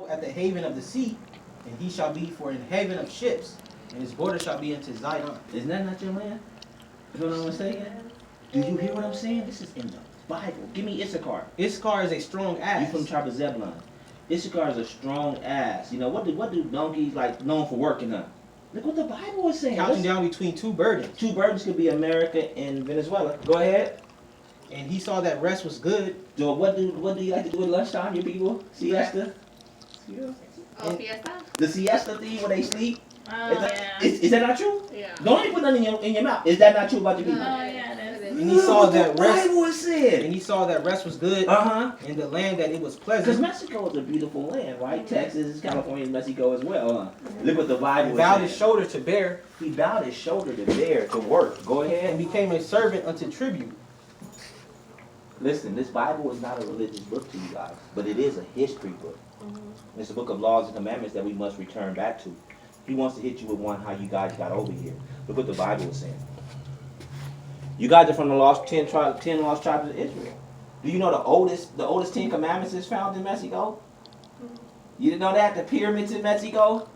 at the haven of the sea, and he shall be for an haven of ships, and his border shall be into Zion. Isn't that not your land? You know what I'm saying? Do you hear what I'm saying? This is in the Bible. Give me Issachar. Issachar is a strong ass. You from the tribe of Zebulun. Issachar is a strong ass. You know, what do donkeys like known for working on? Look what the Bible is saying. Counting down between two burdens. Two burdens could be America and Venezuela. Go ahead. And he saw that rest was good. So what do you like to do at lunchtime, your people? Siesta? Oh, fiesta? The siesta thing where they sleep? Yeah. Is that not true? Yeah. Don't even put nothing in your mouth. Is that not true about your people? Oh, yeah, it is. And he saw that rest. Bible is said. And he saw that rest was good. In the land that it was Because pleasant. Mexico is a beautiful land, right? Texas, California, and Mexico as well. Look what the Bible He is bowed saying. his shoulder to bear, He bowed his shoulder to bear, to work. Go and ahead. became a servant unto tribute. Listen, this Bible is not a religious book to you guys, but it is a history book. It's a book of laws and commandments that we must return back to. He wants to hit you with one how you guys got over here. Look what the Bible is saying. You guys are from the lost 10 lost tribes of Israel. Do you know the oldest 10 commandments is found in Mexico? You didn't know that? The pyramids in Mexico?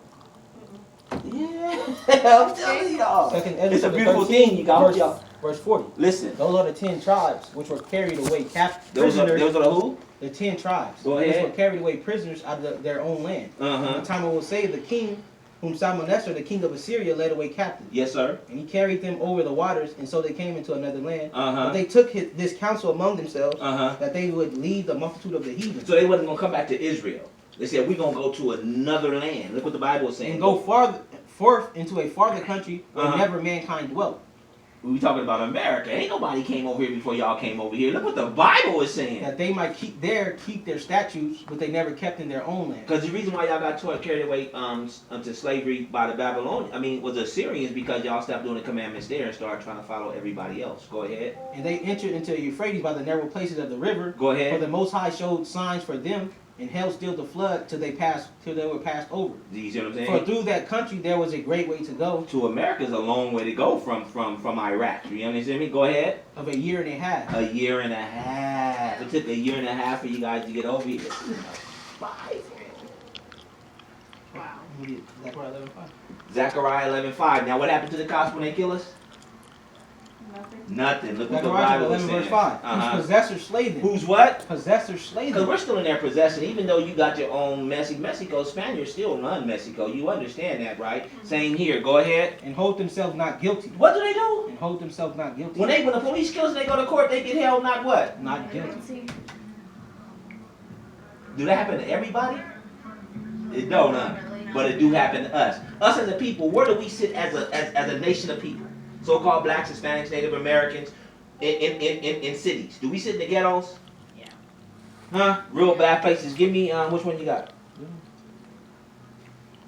Yeah, I'm telling y'all. Second It's a Ezra beautiful 13, thing, you guys. verse 40. Listen, Those are the 10 tribes which were carried away those are prisoners. the who? The 10 tribes Go which ahead. were carried away prisoners out of their own land. Uh-huh. The time I will say the king, whom Salmanassar, the king of Assyria, led away captive. Yes, sir. And he carried them over the waters, and so they came into another land. Uh-huh. But they took this counsel among themselves, Uh-huh. that they would lead the multitude of the heathen. So they wasn't going to come back to Israel. They said, we're going to go to another land. Look what the Bible is saying. And go forth into a farther country where Uh-huh. never mankind dwelt. We talking about America. Ain't nobody came over here before y'all came over here. Look what the Bible is saying. That they might keep their statutes, but they never kept in their own land. Because the reason why y'all got carried away into slavery by the Babylonians, was the Assyrians, because y'all stopped doing the commandments there and started trying to follow everybody else. Go ahead. And they entered into Euphrates by the narrow places of the river. Go For ahead. the Most High showed signs for them, and held still the flood till they were passed over. Do you see what I'm saying? For through that country there was a great way to go, To America is a long way to go from Iraq. You understand me? Go ahead. of a year and a half. A year and a half. It took a year and a half for you guys to get over here. Wow. Zechariah 11:5. Zechariah 11:5. Now what happened to the cops when they kill us? Nothing. Nothing. Look what the Zechariah Bible is 11 saying. verse 5. Uh-huh. Whose possessors slay them. Who's what? Possessors slay Because them. we're still in their possession, even though you got your own Mexico. Spaniards still run Mexico. You understand that, right? Same here. Go ahead. And hold themselves not guilty. What do they do? And hold themselves not guilty. When the police kills and they go to court, they get held not what? Not guilty. Do that happen to everybody? It don't, huh? But it do happen to us. Us as a people, where do we sit as a nation of people? So-called blacks, Hispanics, Native Americans, in cities. Do we sit in the ghettos? Yeah. Huh? Real bad places. Give me which one you got?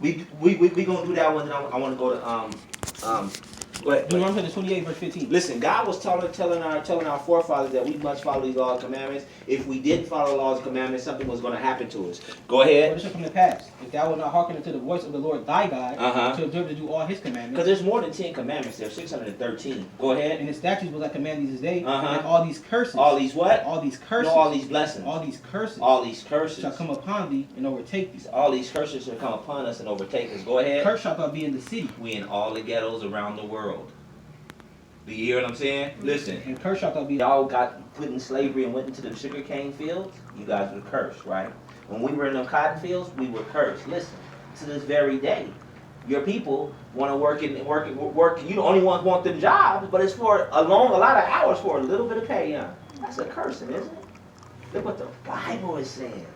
We gonna do that one. Then I want to go to Wait. Deuteronomy 28 verse 15. Listen, God was telling our forefathers that we must follow these laws and commandments. If we didn't follow the laws and commandments, something was going to happen to us. Go For ahead. it shall come to pass, if thou wilt not hearken unto the voice of the Lord thy God, Uh-huh. to observe to do all his Because commandments, there's more than 10 commandments. There's 613. Go ahead. and his statutes will I command thee this day, Uh-huh. and all these curses, All these what? all these curses, No, all these blessings. all these curses All these curses. shall come upon thee and overtake thee. All these curses shall come upon us and overtake us. Go ahead. Curse shalt thou be in the city, We in all the ghettos around the world. Do you hear what I'm saying? Listen. and curse shalt thou be. Y'all got put in slavery and went into the sugarcane fields, you guys were cursed, right? When we were in them cotton fields, we were cursed. Listen, to this very day, your people want to work. You the only ones want them jobs, but it's for a lot of hours for a little bit of pay, huh? That's a cursing, isn't it? Look what the Bible is saying.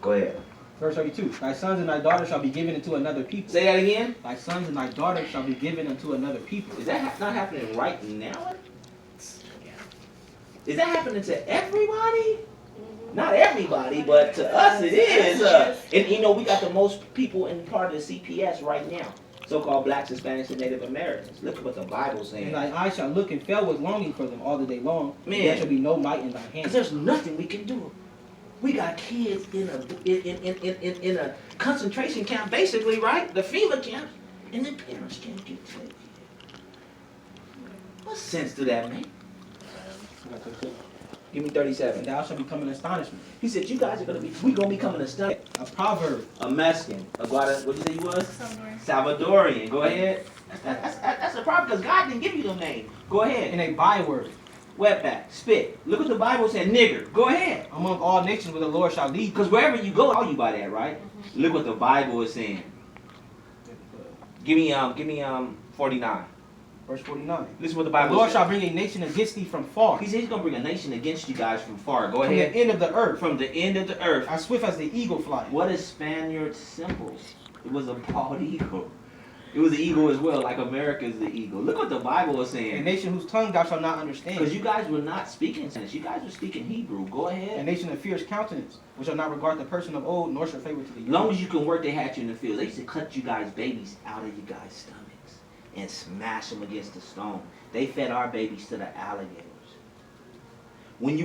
Go ahead. Verse 32. Thy sons and thy daughters shall be given unto another people. Say that again. Thy sons and thy daughters shall be given unto another people. Is that not happening right now? Is that happening to everybody? Not everybody, but to us it is. And you know, we got the most people in part of the CPS right now. So-called blacks, Hispanics, and Native Americans. Look at what the Bible's saying. And thine eyes shall look and fail with longing for them all the day long. Man. And there shall be no might in thy hand. Because there's nothing we can do. We got kids in a concentration camp, basically, right? The FEMA camp, and the parents can't get to it. What sense do that make? Give me and 37. thou shalt become an astonishment. He said, you guys are going to be, we going to become an astonishment. A proverb, A Mexican. A Guada, what did you say you was? Salvador. Salvadorian. Go ahead. That's a problem because God didn't give you them names. Go ahead. and a byword. Wetback. Spit. Look what the Bible said. Nigger. Go ahead. Among all nations where the Lord shall lead thee. Because wherever you go, call you by that, right? Look what the Bible is saying. Give me 49. Verse 49. Listen what the The Bible Lord says. shall bring a nation against thee from far, He said he's going to bring a nation against you guys from far. Go from the ahead. end of the earth, From the end of the earth. as swift as the eagle flies. What is Spaniard's symbols? It was a bald eagle. It was an eagle as well, like America's the eagle. Look what the Bible is A saying. nation whose tongue thou shalt not Because understand. you guys were not speaking Spanish. You guys were speaking Hebrew. Go A ahead. nation of fierce countenance, which shall not regard the person of old, nor shall favor to the As long young. as you can work, they had you in the field. They used to cut you guys' babies out of you guys' stomachs and smash them against the stone. They fed our babies to the alligators. When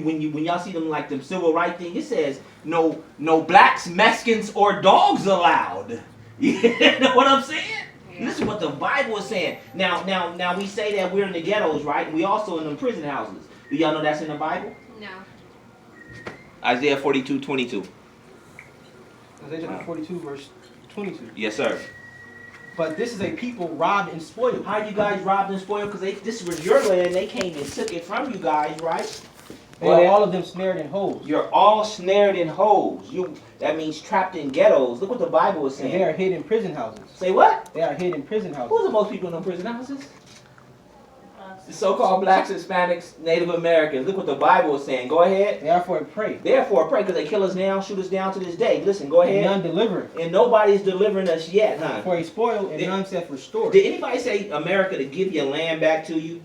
y'all see them like them civil rights thing, it says no blacks, Mexicans, or dogs allowed. You know what I'm saying? Yeah. Listen what the Bible is saying. Now we say that we're in the ghettos, right? We also in the prison houses. Do y'all know that's in the Bible? No. Isaiah 42:22. Isaiah chapter 42, verse 22. Yes, sir. But this is a people robbed and spoiled. How you guys robbed and spoiled? Because this was your land. They came and took it from you guys, right? They are all of them snared in holes. You're all snared in holes. That means trapped in ghettos. Look what the Bible is And they saying. are hid in prison houses. Say what? They are hid in prison houses. Who's the most people in them prison houses? The so-called blacks, Hispanics, Native Americans. Look what the Bible is saying. Go ahead. Therefore prey. Therefore, pray, because they kill us now, shoot us down to this day. Listen, go And ahead. none delivereth. And nobody's delivering us yet, huh? For a spoil, and Did- none saith restore. Did anybody say America to give your land back to you?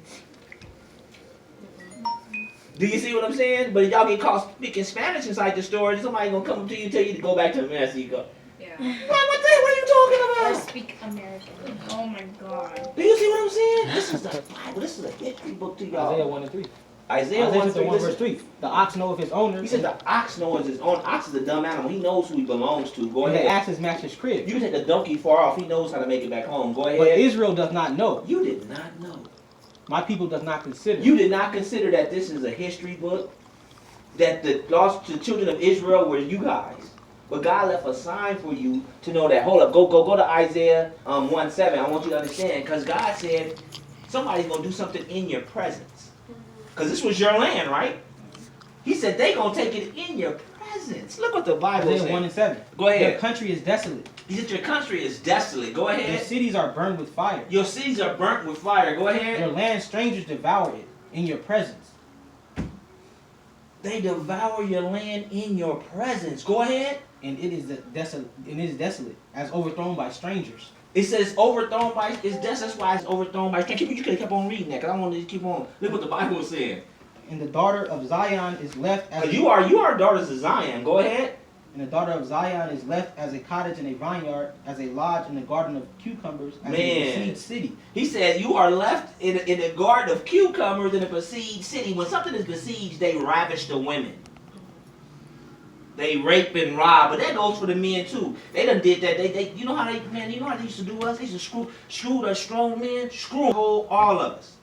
Do you see what I'm saying? But if y'all get caught speaking Spanish inside the store, somebody gonna come up to you and tell you to go back to Mexico. Yeah. What are you talking Or about? speak American. Oh my god. Do you see what I'm saying? This is the Bible. This is a history book to y'all. Isaiah 1 and 3. Isaiah 1 chapter 1 verse 3. The ox knoweth his owner, He said the ox knows his own. Ox is a dumb animal. He knows who he belongs to. Go and the ahead. ass is master's crib. You can take a donkey far off. He knows how to make it back home. Go But ahead. Israel does not know. You did not know. My people does not consider. You did not consider that this is a history book. That the lost the children of Israel were you guys. But God left a sign for you to know that. Hold up, go to Isaiah 1:7. I want you to understand, because God said somebody's gonna do something in your presence. Because this was your land, right? He said they gonna take it in your presence. Look what the Bible Isaiah 1 says. and 7. Go ahead. Your country is desolate. He said your country is desolate. Go Your ahead. cities are burned with fire. Your cities are burnt with fire. Go Your ahead. land strangers devour it in your presence. They devour your land in your presence. Go ahead. And it is desolate, as overthrown by strangers. It says overthrown by, that's why it's overthrown by, you could have kept on reading that, because I wanted to keep on, look what the Bible is saying. And the daughter of Zion is left as You are daughters of Zion, go ahead. And the daughter of Zion is left as a cottage in a vineyard, as a lodge in the garden of cucumbers, as a Man. besieged city. He said you are left in a garden of cucumbers in a besieged city. When something is besieged, they ravish the women. They rape and rob, but that goes for the men too. They done did that. They you know how they used to do us? They used to screw the strong men, screw all of us.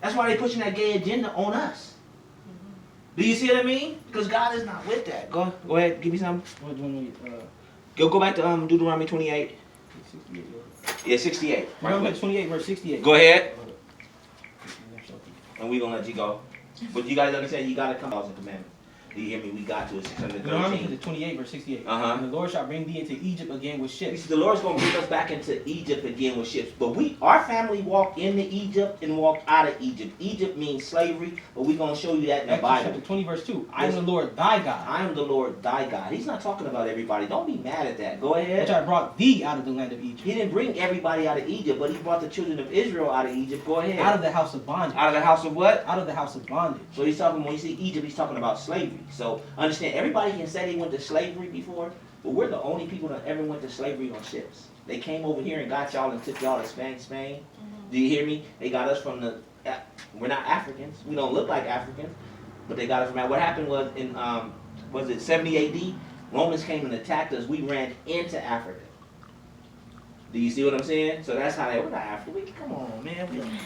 That's why they pushing that gay agenda on us. Do you see what I mean? Because God is not with that. Go ahead, give me some. Go back to Deuteronomy 28. 68. Yeah, 68. Right Deuteronomy quick. 28, verse 68. Go ahead, and we gonna let you go. But you guys understand, you gotta come out and commandment. Do you hear me? We got to it. Deuteronomy 613. 28, verse 68. Uh-huh. And the Lord shall bring thee into Egypt again with He ships. said the Lord's gonna bring us back into Egypt again with ships. But our family walked into Egypt and walked out of Egypt. Egypt means slavery, but we're gonna show you that in the Exodus Bible. chapter 20, verse 2. I am the Lord thy God, I am the Lord thy God. He's not talking about everybody. Don't be mad at that. Go ahead. which I brought thee out of the land of He Egypt, didn't bring everybody out of Egypt, but he brought the children of Israel out of Egypt. Go ahead. out of the house of bondage. Out of the house of what? Out of the house of bondage. So he's talking, when you see Egypt, he's talking about slavery. So understand, everybody can say they went to slavery before, but we're the only people that ever went to slavery on ships. They came over here and got y'all and took y'all to Spain. Do you hear me? They got us from we're not Africans. We don't look like Africans, but they got us from, what happened was in, was it 70 AD? Romans came and attacked us. We ran into Africa. Do you see what I'm saying? So that's how we're not African. Come on, man.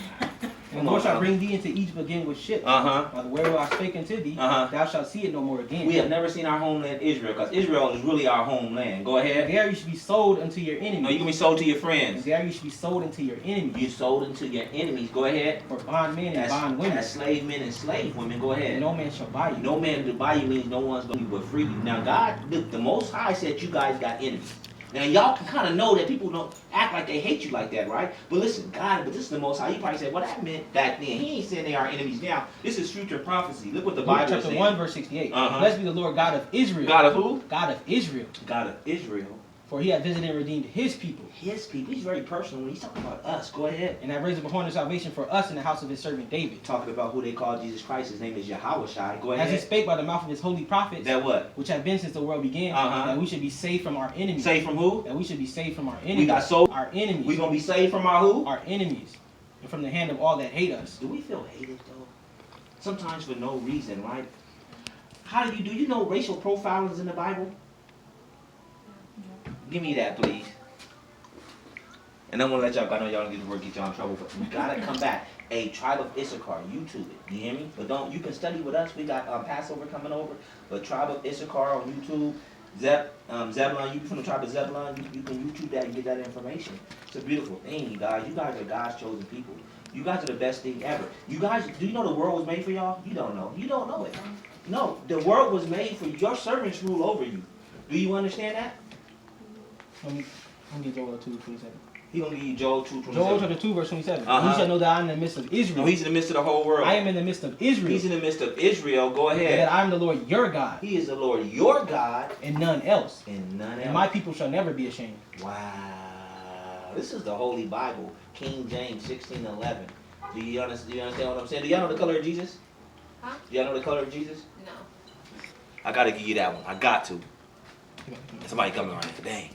And the Lord shall bring thee into Egypt again with ships. Uh-huh. By the word I spake unto thee, thou shalt see it no more again. We have never seen our homeland Israel, because Israel is really our homeland. Go ahead. And there you should be sold unto your enemies. No, you can be sold to your And friends. there you should be sold into your enemies. You sold into your enemies. Go ahead. For bondmen and bondwomen. As slave men and slave women. Go ahead. And no man shall buy you. No man to buy you means no one's going to but free you. Now God, the Most High said you guys got enemies. Now y'all can kind of know that people don't act like they hate you like that, right? But listen, God, but this is the Most High. You probably said, well, that meant back then. He ain't saying they are enemies now. This is future prophecy. Look what the Bible Luke says. chapter 1 verse 68. Uh-huh. Blessed be the Lord God of Israel. God of who? God of Israel. God of Israel. For he hath visited and redeemed his people. His people. He's very personal when he's talking about us. Go ahead. And hath raised up a horn of salvation for us in the house of his servant David. Talking about who they call Jesus Christ. His name is Yasharahla. Go ahead. As he spake by the mouth of his holy prophets. That what? Which have been since the world began. That we should be saved from our enemies. Saved from who? That we should be saved from our enemies. We got sold. Our enemies. We gonna be saved from our who? Our enemies. And from the hand of all that hate us. Do we feel hated though? Sometimes for no reason, right? How do you know racial profiling is in the Bible? Give me that, please. And I'm gonna let y'all go. I know y'all don't get to work, get y'all in trouble, but we gotta come back. A tribe of Issachar, YouTube it. You hear me? But don't, you can study with us. We got Passover coming over. But tribe of Issachar on YouTube. Zebulon, you from the tribe of Zebulon, you can YouTube that and get that information. It's a beautiful thing, you guys. You guys are God's chosen people. You guys are the best thing ever. You guys, do you know the world was made for y'all? You don't know. You don't know it. No, the world was made for your servants rule over you. Do you understand that? Let me get Joel 2:27. He gonna give you Joel 2:27. Joel chapter 2 verse 27. Uh-huh. You shall know that I am in the midst of Israel. No, he's in the midst of the whole world. I am in the midst of Israel. He's in the midst of Israel. Go And ahead. that I am the Lord your God. He is the Lord your God. And none else. And none else. And my people shall never be ashamed. Wow. This is the Holy Bible. King James 16:11. Do you understand what I'm saying? Do y'all know the color of Jesus? Huh? Do y'all know the color of Jesus? No. I gotta give you that one. I got to. Somebody coming around here. Dang.